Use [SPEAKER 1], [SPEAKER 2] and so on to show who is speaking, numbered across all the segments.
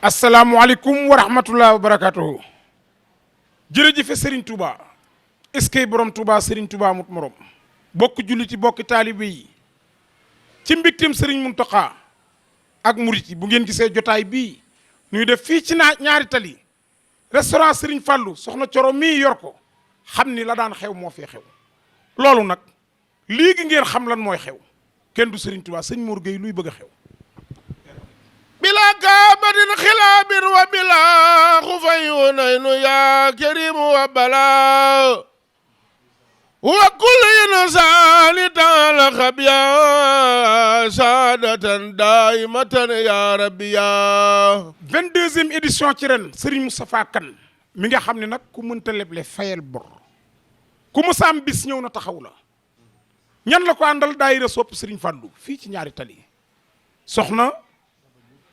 [SPEAKER 1] asalaamualeykum wa rahmatulah wa barakatuhu jërëjëfe Serigne Touba est-ce que borom Touba Serigne Touba mut morom bokk julliti bokk taalibe yi ci mbégteem Serigne Mountakha ak murit yi bu ngeen gisee jotaay bii ñuy def fii ci ñaari tali restaurant Serigne Fallou soxna Coro mii yor ko xam ni la daan xew moo fee xew loolu nag léegi ngeen xam lan mooy xew kenn du Serigne Touba sëñ Mor Gueye luy bëgg a xew.
[SPEAKER 2] bila kaabatin xilaabir wa bila xufayunaynu yaa karimu wa bala wa kulli insaani taala xabya saadatan daimatan ya rabbiya
[SPEAKER 1] 22e édition ci ren Serigne Moustapha Kane mi nga xam ne nag ku mënta leble fayal bor ku mu saam bis ñëw na taxaw la ñan la ko àndal daayira sopp Serigne Fallou fii ci ñaari tali soxna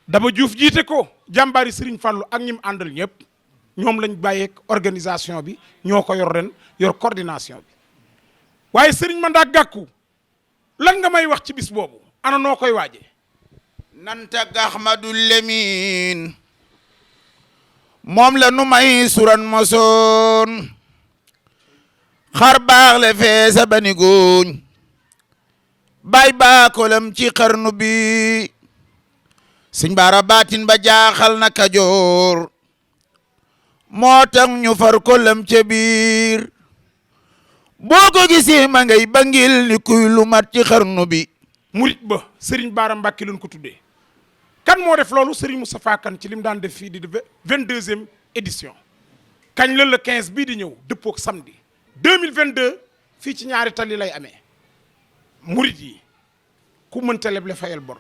[SPEAKER 1] Daba Diouf jiite ko jàmbaari Serigne Fallou ak ñim àndal ñëpp ñoom lañ bàyyeek organisation bi ñoo ko yor ren yor coordination bi waaye Serigne Manda Gàkku lan nga may wax ci bis boobu ana noo koy waaje
[SPEAKER 2] nanta Ahmadul Lemin moom la nu may suran mosoon xar baax le feesa bani gooñ bay baakolam ci xarnu bi sëñ baara baatin ba jaaxal na Kajoor moo tax ñu far ko lam ca biir boo ko gisee ma ngay bangil ni kuy lu mat ci xarnu bi
[SPEAKER 1] murit ba Serigne Baara Mbàkke lañ ko tuddee kan moo def loolu Serigne Moustapha Kane ci lim daan def fii di 22e édition kañ la le 15 bii di ñëw dëppook samedi 2022 fii ci ñaari tali lay amee murit yi ku mënta leble fayal bor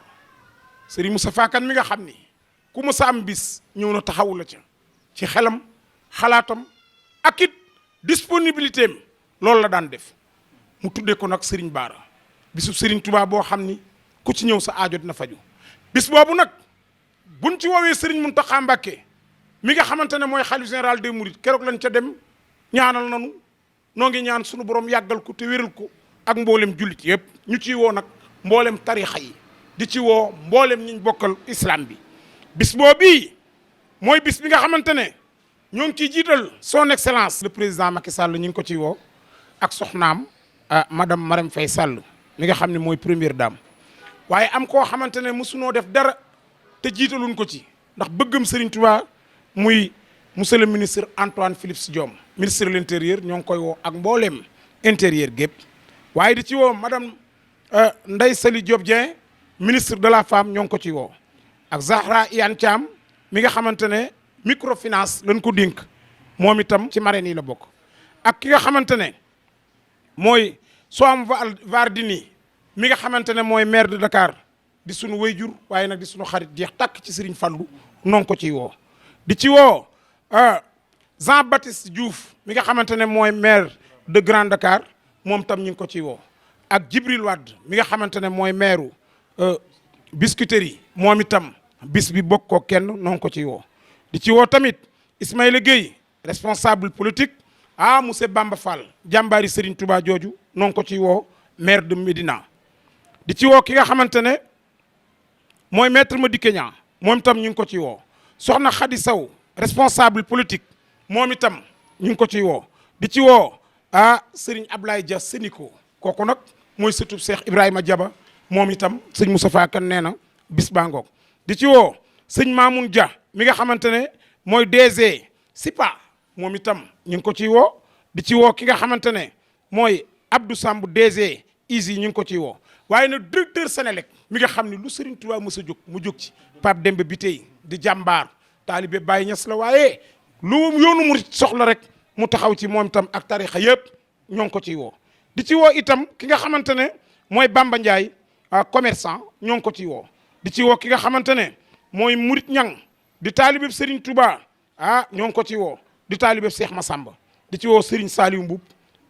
[SPEAKER 1] Serigne Moustapha Kane mi nga xam ni ku mu sa am bis ñëw na taxawu la ca ci xelam xalaatam ak it disponibilité am loolu la daan def mu tuddee ko nag Serigne Baara bisu Serigne Touba boo xam ni ku ci ñëw sa aajo dina faju bis boobu nag buñ ci woowee Serigne Mountakha Mbacké mi nga xamante ne mooy xalifa général des mourides keroog lañ ca dem ñaanal nanu noo ngi ñaan sunu borom yàggal ko te wéral ko ak mboolem jullit yëpp ñu ciy woo nag mboolem tarixa yi di ci woo mboolem ñiñ bokkal islam bi bis boobu mooy bis bi nga xamante ne ñoo ngi ciy jiital son excellence le président Macky Sall ñu ngi ko ciy woo ak soxnaam madame Marème Faye Sall mi nga xam ne mooy première dame waaye am koo xamante ne mosunoo def dara te jiitaluñ ko ci ndax bëggam Serigne Touba muy monsieur le ministre Antoine Philippe Diome ministre de l'intérieur ñoo ngi koy woo ak mbooleem intérieur gépp waaye di ci woo madame Ndeye Saly Diop Dieng ministre de la femme ñoo ngi ko ci woo ak Zahra Iyane Thiam mi nga xamante ne microfinance lañ ko dénk moom itam ci marraine yi la bokk ak ki nga xamante ne mooy Soham Wardini mi nga xamante ne mooy maire de Dakar di sunu wayjur waaye nag di sunu xarit jeex tàkk ci Serigne Fallou noo ngi ko ciy woo di ci woo Jean Baptiste Diouf mi nga xamante ne mooy maire de Grand Dakar moom tam ñu ngi ko ciy woo ak Djibril Wade mi nga xamante ne mooy maire Biscuiterie moom itam bis bi bokk ko kenn noo ngi ko ciy woo di ci woo tamit Ismaïla Gueye responsable politique monsieur Bamba Fall jàmbaari Serigne Touba jooju noo ngi ko ciy woo maire de Médina di ci woo ki nga xamante ne mooy maître Madické Niang moom itam ñu ngi ko ciy woo soxna Khady Sow responsable politique moom itam ñu ngi ko ciy woo di ci woo Serigne Ablaye Dia Sénico kooku nag mooy sëtub Cheikh Ibrahima Diaba moom itam sëñ Moustapha Kane nee na bis baa ngoog di ci woo sëñ Mamoun Dia mi nga xamante ne mooy DG SIPA moom itam ñu ngi ko ciy woo di ci woo ki nga xamante ne mooy Abdou Samb DG ISI ñu ngi ko ciy woo waaye nag directeur Sénélec mi nga xam ne lu Serigne Touba mës a jóg mu jóg ci Pape Demba Bitèye di jàmbaar taalibe Baye Niass la waaye lu yoonu mu soxla rek mu taxaw ci moom itam ak tarixa yëpp ñoo ngi ko ciy woo di ci woo itam ki nga xamante ne mooy Bamba Ndiaye commerçant ñoo ngi ko ciy woo di ci woo ki nga xamante ne mooy Murit Ñang di taalibe Serigne Touba ñoo ngi ko ciy woo di taalibe Cheikh Massamba di ci woo Serigne Saliou Mboub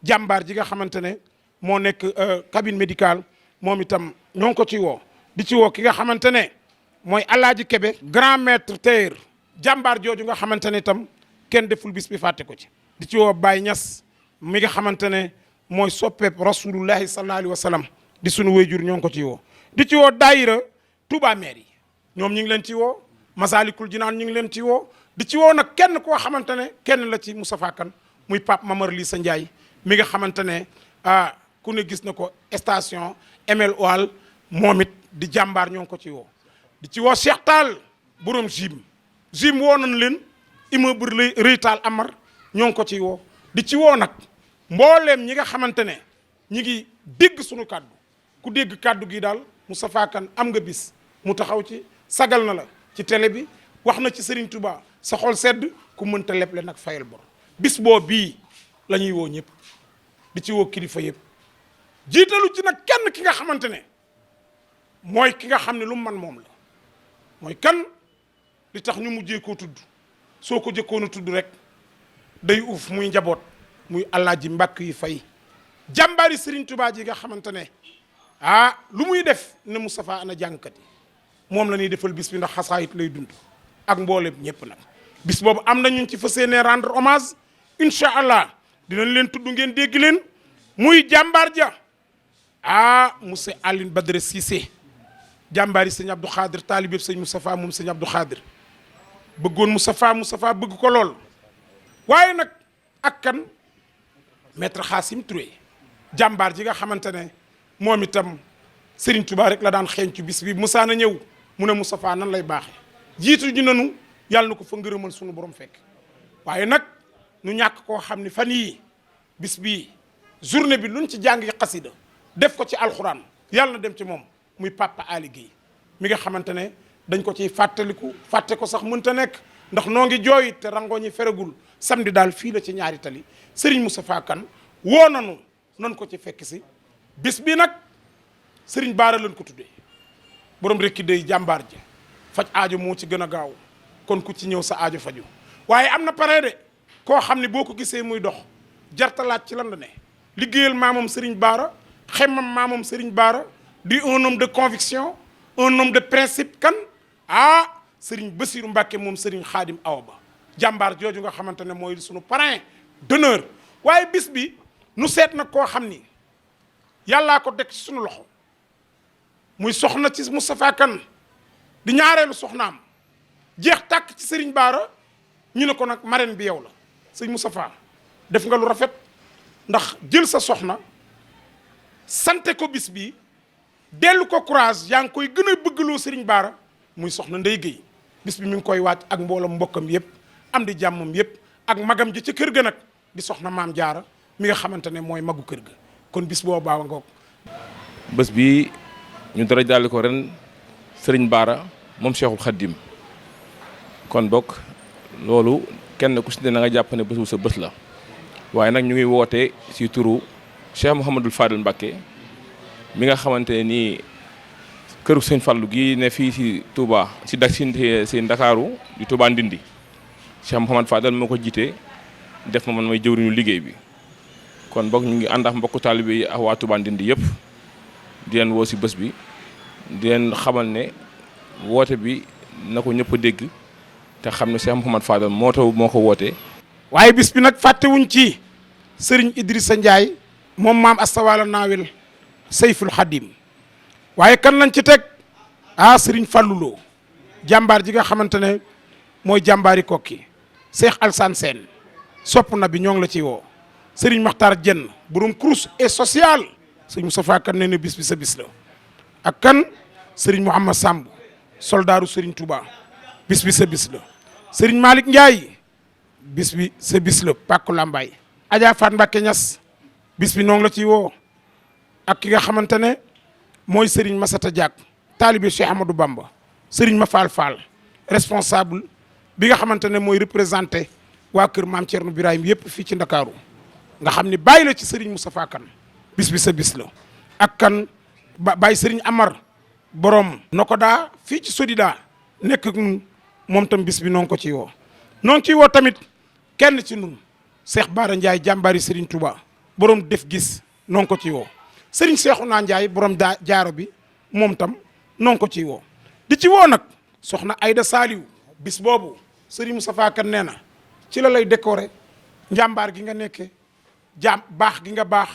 [SPEAKER 1] jàmbaar ji nga xamante ne moo nekk cabine médicale moom itam ñoo ngi ko ciy woo di ci woo ki nga xamante ne mooy Alaaji Kebe grand maître tailleur jàmbaar jooju nga xamante ne itam kenn deful bis bi fàtte ko ci di ci woo Baye Niass mi nga xamante ne mooy soppeeb rasulullahi sallallahu alayhi wa sallam di sunu wayjur ñoo ngi ko ci woo di ci woo daayira Touba maire yi ñoom ñu ngi leen ci woo Masalikul Jinaan ñu ngi leen ci woo di ci woo nag kenn koo xamante ne kenn la ci Moustapha Kane muy Pape Mamar Lissa Ndiaye mi nga xamante ne ku ne gis na ko station ML Oal moom it di jàmbaar ñoo ngi ko ci woo di ci woo Cheikh Tall borom Jim woo nañ leen immeuble Rëy Tall Amar ñoo ngi ko ci woo di ci woo nag mbooleem ñi nga xamante ne ñi ngi dégg suñu kàddu ku dégg kàddu gi daal Moustapha Kane am nga bis mu taxaw ci sagal na la ci télé bi wax na ci Serigne Touba sa xol sedd ku mënta leble nag fayal bor bis boo bii la ñuy woo ñëpp di ci woo kilifa yëpp jiitalu ci nag kenn ki nga xamante ne mooy ki nga xam ne lu man moom la mooy kan li tax ñu mujjee koo tudd soo ko jëkkoon a tudd rek day uuf muy njaboot muy Alaaji Mbàkk yi fay jàmbaari Serigne Touba ji nga xamante ne lu muy def ne Moustapha ana jàngkat yi moom la ñuy defal bis bi ndax xasaayit lay dund ak mboolem ñëpp nag bis boobu am na ñun ci fas yéene rendre hommage incha allah dinañ leen tudd ngeen dégg leen muy jàmbaar ja monsieur Aline Badara Cissé jàmbaari sëñ Abdou Khadir taalibeb sëñ Moustapha moom sëñ Abdou Khadir bëggoon Moustapha bëgg ko lool waaye nag ak kan maître Khassim Touré jàmbaar ji nga xamante ne moom itam Serigne Touba rek la daan xeeñ ci bis bi Moussa na ñëw mu ne Moustapha nan lay baaxee jiitu ñu nanu yàlla na ko fa ngërëmal sunu borom fekk waaye nag nu ñàkk koo xam ni fan yii bis bii journée bi luñ ci jàngi xasida def ko ci alxuraan yàlla na dem ci moom muy Papa Ali Guèye mi nga xamante ne dañ ko ciy fàttaliku fàtte ko sax mënta nekk ndax noo ngi jooy te rangoo ñi feragul samedi daal fii la ci ñaari tali Serigne Moustapha Kane woo nanu nan ko ci fekk si bis bi nag Serigne Baara lañ ko tuddee borom rekki day jàmbaar ji faj aajo moo ci gën a gaaw kon ku ci ñëw sa aajo faju waaye am na pare de koo xam ne boo ko gisee muy dox jartalaat ci lan la ne liggéeyal maamam Serigne Baara xemmam maamam Serigne Baara di un homme de conviction un homme de principe kan Serigne Bassirou Mbacké moom Serigne Khadim Awa Ba jàmbaar jooju nga xamante ne mooy sunu parrain d'honneur waaye bis bi nu seet nag koo xam ni yàllaa ko dekk ci sunu loxo muy soxna ci Moustapha Kane di ñaareelu soxnaam jeex tàkk ci Serigne Baara ñu ne ko nag marraine bi yow la sëñ Moustapha def nga lu rafet ndax jël sa soxna sante ko bis bi dellu ko courage yaa ngi koy gën a bëggloo Serigne Baara muy soxna Ndeye Guèye bis bi mi ngi koy waaj ak mboolam mbokkam yëpp am di jàmmam yëpp ak magam ji ci kër ga nag di soxna maam Jaara mi nga xamante ne mooy magu kër ga kon bis boo baawa ngoog
[SPEAKER 3] bés bi ñu dara jàlli ko ren Serigne Baara moom Cheikhul Khadim kon bokk loolu kenn ku si ne na nga jàpp ne bés bu sa bés la waaye nag ñu ngi woote si turu Cheikh Mouhamadul Fadel Mbacké mi nga xamante ne nii këru sëñ Fallu gi ne fii si Touba si Ndakaaru di Touba Ndindi Cheikh Mouhamad Fadel moo ko jiite def ma man may jëwriñu liggéey bi kon boog ñu ngi ànd ak mbokku taalibe yi ak waa Touba Ndindi yëpp di leen woo si bés bi di leen xamal ne woote bi na ko ñëpp a dégg te xam ne Cheikh Mouhamad Fadel moo ko wootee.
[SPEAKER 1] waaye bis bi nag fàttewuñ ci Serigne Idrissa Ndiaye moom maam Astawala Naawel Seyful Xadim waaye kan lañ ci teg Serigne Fallou Lo jàmbaar ji nga xamante ne mooy jàmbaari kokki Cheikh Alsane Sène sopp na bi ñoo ngi la ci woo Serigne Makhtar Diène borom crous et social Serigne Moustapha Kane nee na bis bi sa bis la ak kan Serigne Mouhamad Samb soldaaru Serigne Touba bis bi sa bis la Serigne Malick Ndiaye bis bi sa bis la Pàkku Lambaay Adja Fat Mbacké Niass bis bi noo ngi la ciy woo ak ki nga xamante ne mooy Serigne Massata Diak taalibe Cheikh Amadou Bamba Serigne Mafal Fall responsable bi nga xamante ne mooy représenté waa kër maam Thierno Birahim yëpp fii ci Ndakaaru nga xam ni bàyyi la ci Serigne Moustapha Kane bis bi sa bis la ak kan bàyyi Serigne Amar borom Nokoda fii ci Sodida nekk ak ñun moom tam bis bi noo ngi ko ciy woo noo ngi ciy woo tamit kenn ci ñun Cheikh Bara Ndiaye jàmbaari Serigne Touba borom def gis noo ngi ko ciy woo Serigne Cheikhouna Ndiaye borom jaaro bi moom tam noo ngi ko ciy woo di ci woo nag soxna Aïda Saliou bis boobu Serigne Moustapha Kane nee na ci la lay décorer njàmbaar gi nga nekkee baax gi nga baax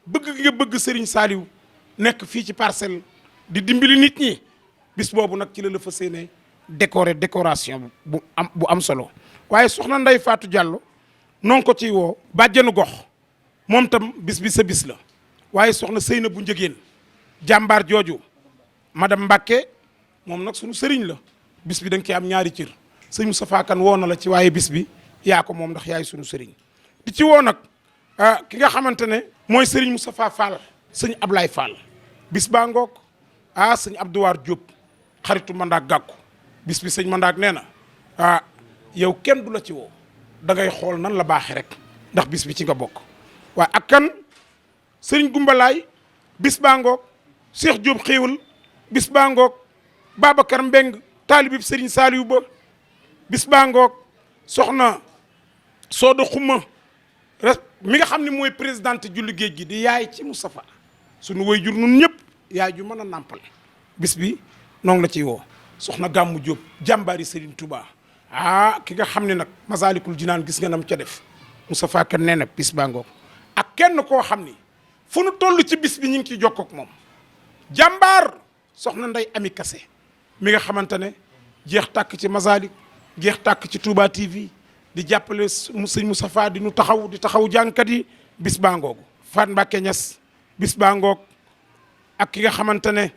[SPEAKER 1] bëgg gi nga bëgg Serigne Saliou nekk fii ci Parcelles di dimbali nit ñi bis boobu nag ci la la fas yéene décoration bu am solo waaye soxna Ndeye Fatou Diallo noo ngi ko ciy woo bàjjenu gox moom tam bis bi sa bis la waaye soxna Seyna bu njëgeen jàmbaar jooju madame Mbacke moom nag sunu sëriñ la bis bi da nga ciy am ñaari cër sëñ Moustapha Kane woo na la ci waaye bis bi yaa ko moom ndax yaay sunu sëriñ di ci woo nag ki nga xamante ne mooy sëriñ Moustapha Fall sëñ Ablaye Fall bis baa ngoog sëñ Abdouwar Diop xaritu mandaak gàkku bis bi sëñ mandaak nee na yow kenn du la ci woo da ngay xool nan la baaxee rek ndax bis bi ci nga bokk waaye ak kan sëriñ Gumbalaay bis baa ngoog Cheikh Diop xéewal bis baa ngoog Babacar Mbeng taalibib sëriñ Saliou Ba bis baa ngoog soxna Sooda Xuma mi nga xam ne mooy présidente julli géej gi di yaay ci Moustapha sunu waajur nun ñëpp yaay ju mën a nàmpale bis bi noonu la ciy woo soxna Gàmmu Diop jàmbaari Serigne Touba ki nga xam ne nag Masalikul Jinaan gis nga nam ca def Moustapha Kane nee na bis baa ngoog ak kenn koo xam ni fu nu toll ci bis bi ñu ngi ciy jokkoo ak moom jàmbaar soxna Ndey Ami Kase mi nga xamante ne jeex tàkk ci Masalik jeex tàkk ci Touba TV di jàppale sëñ Moustapha di nu taxaw di taxaw jàngkat yi bis baa ngoogu Fat Mbacke Niass bis baa ngoog ak ki nga xamante ne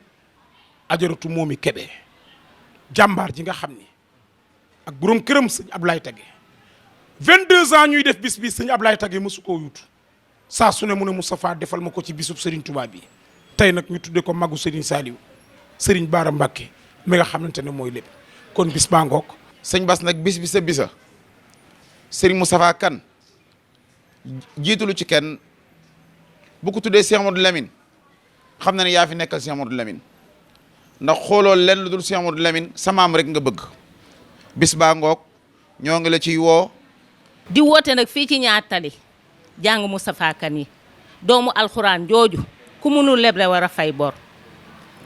[SPEAKER 1] ajaratu moomi Kebe jàmbaar ji nga xam ni ak borom këram sëñ Ablaye Tage 22 ans ñuy def bis bi sëñ Ablaye Tage mësu koo yutu saa su ne mu ne Moustapha defal ma ko ci bisub Serigne Touba bi tey nag ñu tudde ko magu Serigne Saliou Serigne Bara Mbacke mi nga xamante ne mooy lépp kon bis baa ngoog
[SPEAKER 2] sëñ Bass nag bis bi sa bisa Serigne Moustapha Kane jiitulu ci kenn bu ko tuddee Cheikh Amadou Lamine xam na ne yaa fi nekkal Cheikh Amadou Lamine ndax xooloo lenn lu dul Cheikh Amadou Lamine samaam rek nga bëgg bis baa ngoog ñoo ngi la ciy woo.
[SPEAKER 4] di woote nag fii ci ñaar tali jàng Moustapha Kane yi doomu alxuraan jooju ku munul leble war a fay bor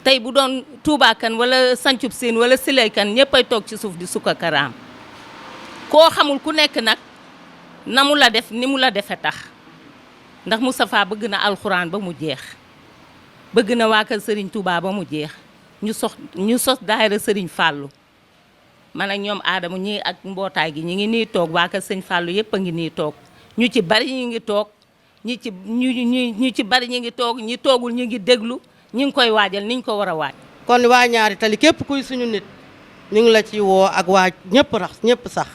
[SPEAKER 4] tey bu doon Touba Kane wala Sancub Siin wala Siley Kane ñëpp ay toog ci suuf di sukka karaam koo xamul ku nekk nag na mu la def ni mu la defe tax ndax Moustapha bëgg na alxuraan ba mu jeex bëgg na waa kër Serigne Touba ba mu jeex ñu sos daayira Serigne Fallou man ak ñoom Adama ñii ak mbootaay gi ñi ngi nii toog waa kër Serigne Fallou yëpp a ngi nii toog ñu ci bari ñi ngi toog ñu ci bari ñi ngi toog ñi toogul ñi ngi déglu ñi ngi koy waajal niñ ko war a waaj.
[SPEAKER 5] kon waa ñaari tali képp kuy suñu nit ñu ngi la ci woo ak waa ñëpp sax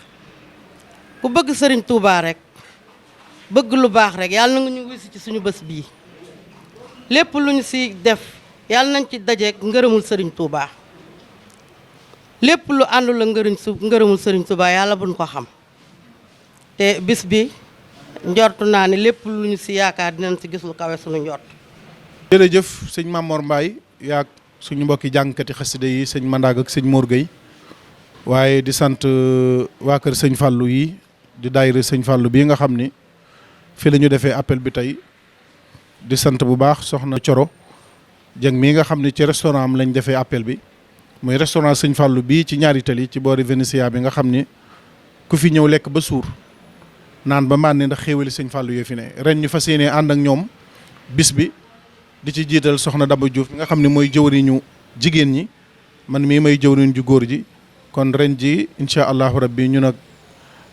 [SPEAKER 5] ku bëgg Serigne Touba rek bëgg lu baax rek yàlla na nga ñu wisi ci suñu bés bii lépp lu ñu si def yàlla nañ ci dajeek ngërëmul Serigne Touba lépp lu àndul la ngërëmul Serigne Touba yàlla buñ ko xam te bis bi njortu naa ne lépp lu ñu si yaakaar dinañ si gis lu kawe suñu njort.
[SPEAKER 6] jërëjëf sëñ Mamor Mbaye yaag suñu mbokki jàngkati xasida yi sëñ Mandaag ak sëñ Mor Gueye waaye di sant waa kër sëñ Fallou yi di daayira sëñ Fallou bii nga xam ni fi la ñu defee appel bi tey di sant bu baax soxna Coro Jeng mii nga xam ne ci restaurant am lañ defee appel bi muy restaurant sëñ Fallou bii ci ñaari tali ci boori Vénétia bi nga xam ni ku fi ñëw lekk ba suur naan ba màndi ndax xéewali sëñ Fallou yoo fi ne ren ñu fas yéenee ànd ak ñoom bis bi di ci jiital soxna Daba Diouf mi nga xam ne mooy jëwriñu jigéen ñi man mii may jëwriñ ju góor ji kon ren ji incha allahu rabbi ñu nag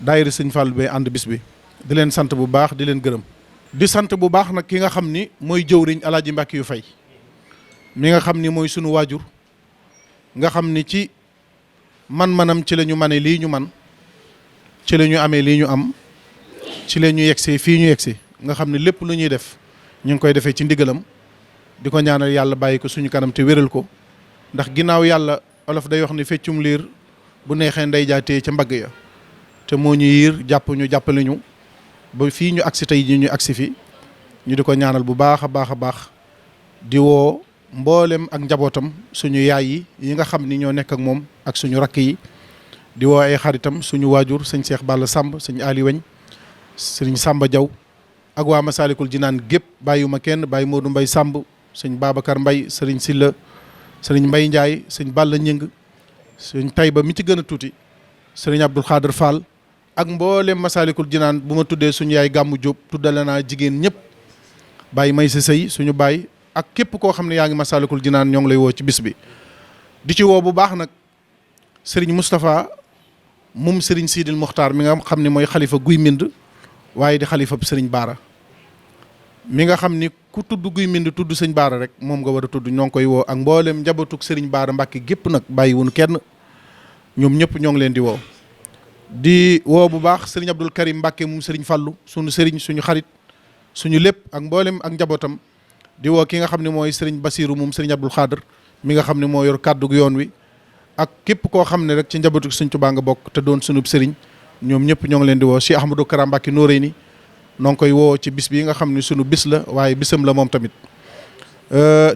[SPEAKER 6] daayira sëñ Fallou bay ànd bis bi di leen sant bu baax di leen gërëm di sant bu baax nag ki nga xam ni mooy jëwriñ Alaaji Mbàkke yu fay mi nga xam ni mooy sunu waajur nga xam ni ci man-manam ci la ñu mane lii ñu man ci la ñu amee lii ñu am ci la ñu yegsee fii ñu yegsee nga xam ne lépp lu ñuy def ñu ngi koy defee ci ndigalam di ko ñaanal yàlla bàyyi ko suñu kanam te wéral ko ndax ginnaaw yàlla olof day wax ni feccum liir bu neexee ndey jaatee ca mbagg ya te moo ñu yiir jàpp ñu jàppale ñu ba fii ñu agsi tey ji ñu agsi fi ñu di ko ñaanal bu baax a baax a baax di woo mboolem ak njabootam suñu yaay yi nga xam ni ñoo nekk ak moom ak suñu rakk yi di woo ay xaritam suñu waajur sëñ Cheikh Balla Samb sëñ Ali Weñ sëñ Samba Diaw ak waa Masalikul Jinaan gépp bàyyiwuma kenn bàyyi Modou Mbay Samb sëñ Babacar Mbay sëriñ Silla sëriñ Mbay Ndiaye sëñ Balla Ñing sëñ Tayba mi ci gën a tuuti sëriñ Abdul Xaadir Fall ak mboolem Masalikul Jinaan bu ma tuddee suñu yaay Gàmmu Jóob tuddale naa jigéen ñëpp bàyyi may sa sëy suñu baay ak képp koo xam ne yaa ngi Masalikul Jinaan ñoo ngi lay woo ci bis bi di ci woo bu baax nag sëriñ Moustapha moom sëriñ Sidil Muxtaar mi nga xam ne mooy xalifa Guy Mbind waaye di xalifa sëriñ Baara mi nga xam ni ku tudd Guy Mbind tudd sëñ Baara rek moom nga war a tudd. ñoo ngi koy woo ak mboolem njabootug sëriñ Baara Mbàkke gépp nag bàyyiwun kenn, ñoom ñëpp ñoo ngi leen di woo. di woo bu baax sëriñ Abdul Karim Mbàkke moom sëriñ Fallu suñu sëriñ suñu xarit suñu lépp ak mboolem ak njabootam. di woo ki nga xam ne mooy sëriñ Basiiru moom sëriñ Abdul Xaadir mi nga xam ne moo yor kàddu yoon wi ak képp koo xam ne rek ci njabootug sëñ Tuubaa nga bokk te doon sunub sëriñ. ñoom ñëpp ñoo ngi leen di woo. Cheikh Ahmadou Kara Mbàkke Noreyni noo ngi koy woo ci bis bi nga xam ne sunu bis la waaye bisam la moom tamit.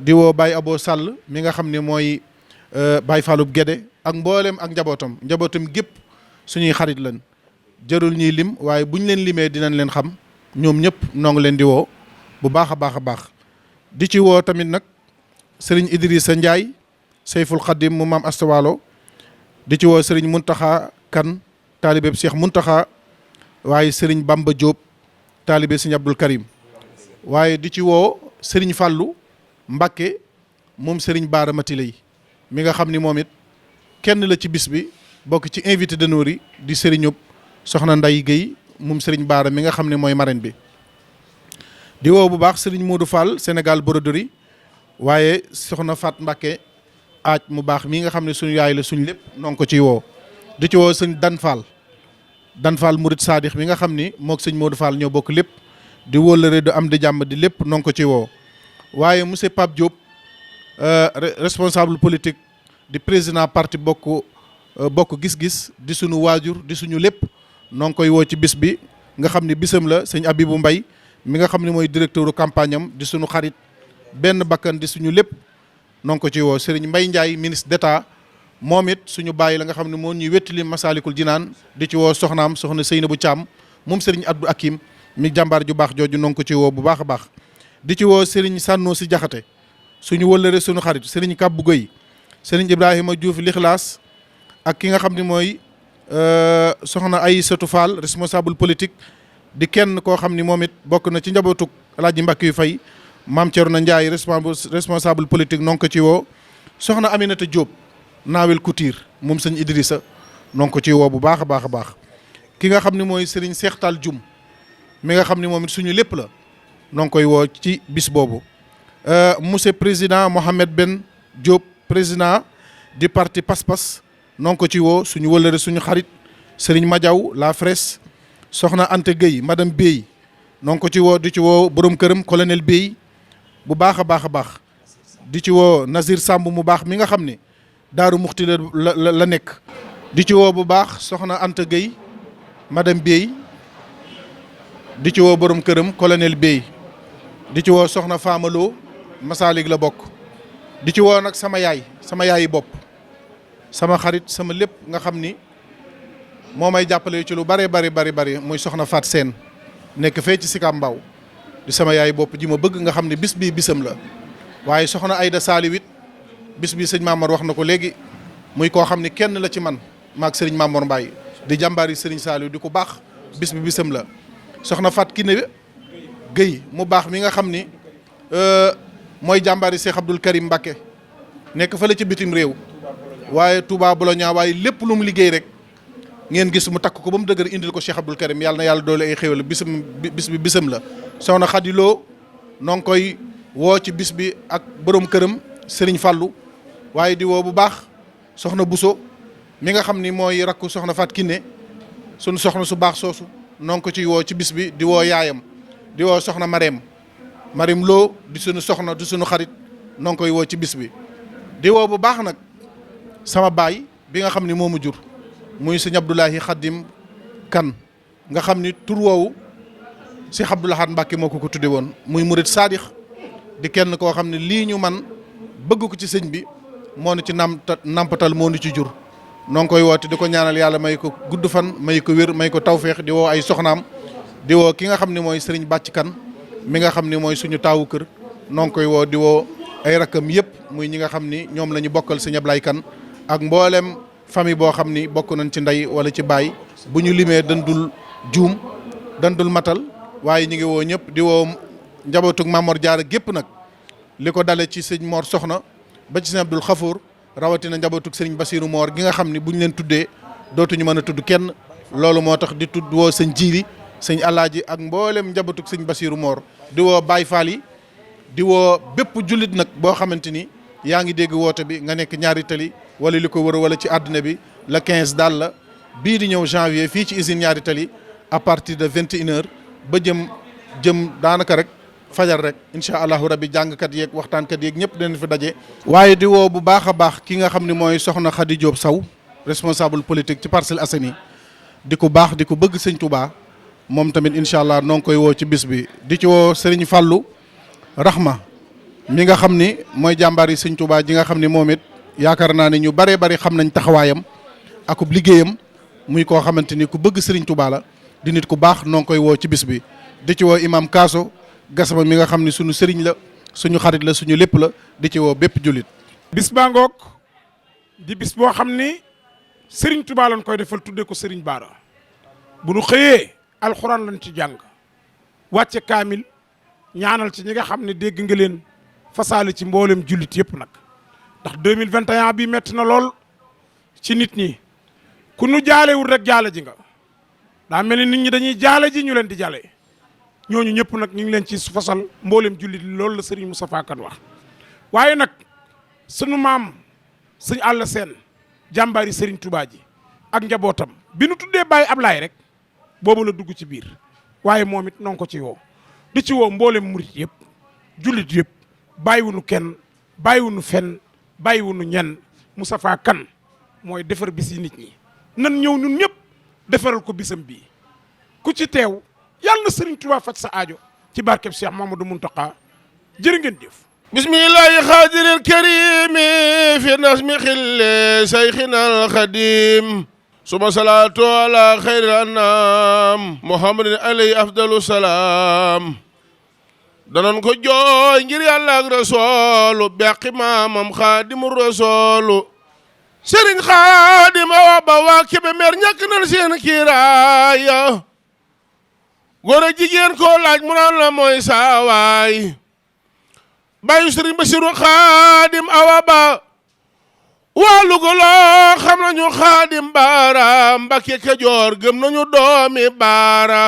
[SPEAKER 6] di woo Baye Abo Sall mi nga xam ne mooy Baye Fallou Guédé ak mboolem ak njabootam gépp suñuy xarit lañ jarul ñuy lim waaye buñ leen limee dinañ leen xam. ñoom ñëpp noo ngi leen di woo bu baax a baax a baax. di ci woo tamit nag Serigne Idrissa Ndiaye Seyful Khadim mu maam Astawalo. di ci woo Serigne Muntaxa Kan taalibe Cheikh Muntaxa waaye Serigne Bamba Diop taalibe Serigne Abdul Karim waaye di ci woo Serigne Fallou Mbakke moom Serigne Baara Matiley mi nga xam ni moom it kenn la ci bis bi bokk ci invité d'honneur yi di Serigne soxna Nday Guèye moom Serigne Baara mi nga xam ne mooy marraine bi. di woo bu baax Serigne Modou Fall Sénégal Broderie waaye soxna Fat Mbakke aaj mu baax mii nga xam ne suñu yaay la suñu lépp noo ngi ko ciy woo. di ci woo sëñ Dan Fall Murid Sadix mi nga xam ni moog sëñ Modou Fall ñoo bokk lépp di wóllëre du am di jàmm di lépp noo ngi ko ci woo. waaye monsieur Pape Diop responsable politique di président parti bokk gis-gis di suñu waajur di suñu lépp noo ngi koy woo ci bis bi nga xam ni bisam la. sëñ Abibou Mbaye mi nga xam ne mooy directeur campagne am di suñu xarit benn bakkan di suñu lépp noo ngi ko ci woo. Serigne Mbaye Ndiaye ministre d'État moom it suñu bàyyi la nga xam ne moo ñuy wettali Masaalikul Jinaan di ci woo soxnaam soxna Seynabou Thiam moom Serigne Abdou Hakim mi jàmbaar ju baax jooju noo ngi ko ci woo bu baax a baax. di ci woo Serigne Sànnoo si Jaxate suñu wëllëre suñu xarit Serigne Kabbu Gueye Serigne Ibrahima Diouf Lixlaas ak ki nga xam ne mooy soxna Aïssatou Fall responsable politique di kenn koo xam ni moom it bokk na ci njabootu Alaaji Mbàkke yu fay Maam Cerno Ndiaye responsable politique noo ngi ko ci woo. soxna Aminata Diop Naawel Couture moom sëñ Idrissa noo ngi ko ci woo bu baax a baax a baax. ki nga xam ne mooy Serigne Cheikh Tall Dioum mi nga xam ne moom it suñu lépp la noo ngi koy woo ci bis boobu. monsieur président Mohamed Ben Diop président du parti Pas-Pas noo ngi ko ci woo suñu wëllëre suñu xarit Serigne Madiaw La Fraisse soxna Anta Gueye madame Bey noo ngi ko ci woo. di ci woo borom këram colonel Bey bu baax a baax a baax. di ci woo Nazir Samb mu baax mi nga xam ne Daaru Muxti la nekk. di ci woo bu baax soxna Anta Gueye madame Bey di ci woo borom këram colonel Bey di ci woo soxna Famaloo Masalik la bokk. di ci woo nag sama yaayi bopp sama xarit sama lépp nga xam ni moo may jàppale ci lu bari muy soxna Fat Seen nekk fee ci Sicap Mbao di sama yaayi bopp ji ma bëgg nga xam ne bis bii bisam la. waaye soxna Ayda Saliwit bis bi sëñ Mamor wax na ko léegi muy koo xam ne kenn la ci man maag sëriñ Mamor Mbaye di jàmbaari sëriñ Saliou di ko baax bis bi bisam la. soxna Fat Kiné Guèye mu baax mi nga xam ni mooy jàmbaari Cheikh Abdoul Karim Mbacké nekk fële ci bitim réew waaye Touba Bologna waaye lépp lu mu liggéey rek ngeen gis mu takk ko ba mu dëgër indil ko Cheikh Abdoul Karim yàlla na yàlla doole ay xéwal bis bi bisam la. soxna Xadiloo noo ngi koy woo ci bis bi ak borom këram Serigne Fallou waaye di woo bu baax soxna Bousso mi nga xam ni mooy rakku soxna Fat Kiné sunu soxna su baax soosu noo ngi ko ciy woo ci bis bi di woo yaayam di woo soxna Marème Lo di sunu soxna di sunu xarit noo ngi koy woo ci bis bi. di woo bu baax nag sama baay bi nga xam ni moo mu jur muy sëñ Abdoulahi Khadim Kan nga xam ni tur woowu Cheikh Abdoul Ahad Mbacké moo ko tudde woon muy murid sadix di kenn koo xam ne lii ñu man bëgg ko ci sëñ bi moo nu ci nampatal moo nu ci jur noo ngi koy woote di ko ñaanal yàlla may ko gudd fan may ko wér may ko tawféex di woo ay soxnaam di woo ki nga xam ne mooy Serigne Bàcc Kan mi nga xam ne mooy suñu taawu kër noo ngi koy woo di woo ay rakkam yëpp muy ñi nga xam ni ñoom la ñu bokkal sëñ Ablaye Kan ak mboolem famille boo xam ni bokk nañ ci ndey wala ci baay bu ñu limee dandul juum dandul matal waaye ñu ngi woo ñëpp di woo njabootug Mamor Diarra gépp nag li ko dale ci sëñ Mor Soxna ba ci sëñ Abdul Xafour rawatina njabootug sëriñ Basiiru Moor gi nga xam ni buñ leen tuddee dootuñu mën a tudd kenn loolu moo tax di tudd woo sëñ Jiili sëñ Alaaji ak mboolem njabootug sëñ Basiiru Moor di woo Baay Faal yi di woo bépp jullit nag boo xamante ni yaa ngi dégg woote bi nga nekk ñaari tali wala li ko wër wala ci àdduna bi le 15 daal la bii di ñëw janvier fii ci usine ñaari tali à partir de 21h ba jëm daanaka rek fajar rek incha allahu rabbi jàngkat yeeg waxtaankat yeeg ñëpp dinañ fi daje. waaye di woo bu baax a baax ki nga xam ne mooy soxna Khady Diop Sow responsable politique ci Parcelles Assainies di ko baax di ko bëgg sëñ Touba moom tamit incha allah noo ngi koy woo ci bis bi. di ci woo Serigne Fallou Rahma mi nga xam ni mooy jàmbaar yi sëñ Touba ji nga xam ni moom it yaakaar naa ne ñu baree bari xam nañ taxawaayam akub liggéeyam muy koo xamante ni ku bëgg Serigne Touba la di nit ku baax noo ngi koy woo ci bis bi. di ci woo imam Kaaso Gassama mi nga xam ni suñu sëriñ la suñu xarit la suñu lépp la di ci woo bépp jullit.
[SPEAKER 1] bis baa ngoog di bis boo xam ni Serigne Touba lañ koy defal tuddee ko Serigne Bara bu nu xëyee alxuraan lañ ci jàng wàcce kaamil ñaanal ci ñi nga xam ne dégg nga leen fasaale ci mboolem jullit yëpp nag ndax 2021 bi metti na lool ci nit ñi ku nu jaalewul rek jaale ji nga daa mel ni nit ñi dañuy jaale ji ñu leen di jale ñooñu ñëpp nag ñu ngi leen ci fasal mboolem jullit loolu la Serigne Moustapha Kane wax waaye nag sunu maam sëñ Alla Seen jàmbaari Serigne Touba ji ak njabootam bi nu tuddee Baye Ablaye rek boobu la dugg ci biir waaye moom it noo ko ci woo di ci woo mboolem murit yëpp jullit yëpp bàyyiwunu kenn bàyyiwunu fenn bàyyiwunu ñenn Moustapha Kane mooy defar bis yi nit ñi nan ñëw ñun ñëpp defaral ko bisam bii ku ci teew yàlla na Serigne Touba faj sa aajo ci barkeb Cheikh Mamadou Mountakha jërë ngeen jëf.
[SPEAKER 7] bismillahi xaadiril karimi fi nasmi xille sayxina alxadim suma salaatu ala xayril anam muhammadin alayhi afdalu salaam danan ko jooy ngir yàlla ak rasoolu beqi maamam xaadimu rasoolu sëriñ xaadima wa ba waa Kébémer ñàkk nan seen kiiraaya góor a jigéen koo laaj mu naan la mooy saawaay bàyyi sëriñ Basiru xaadim awa ba waa lugoloo xam nañu xaadim baara Mbàkke Kajoor gëm nañu doomi baara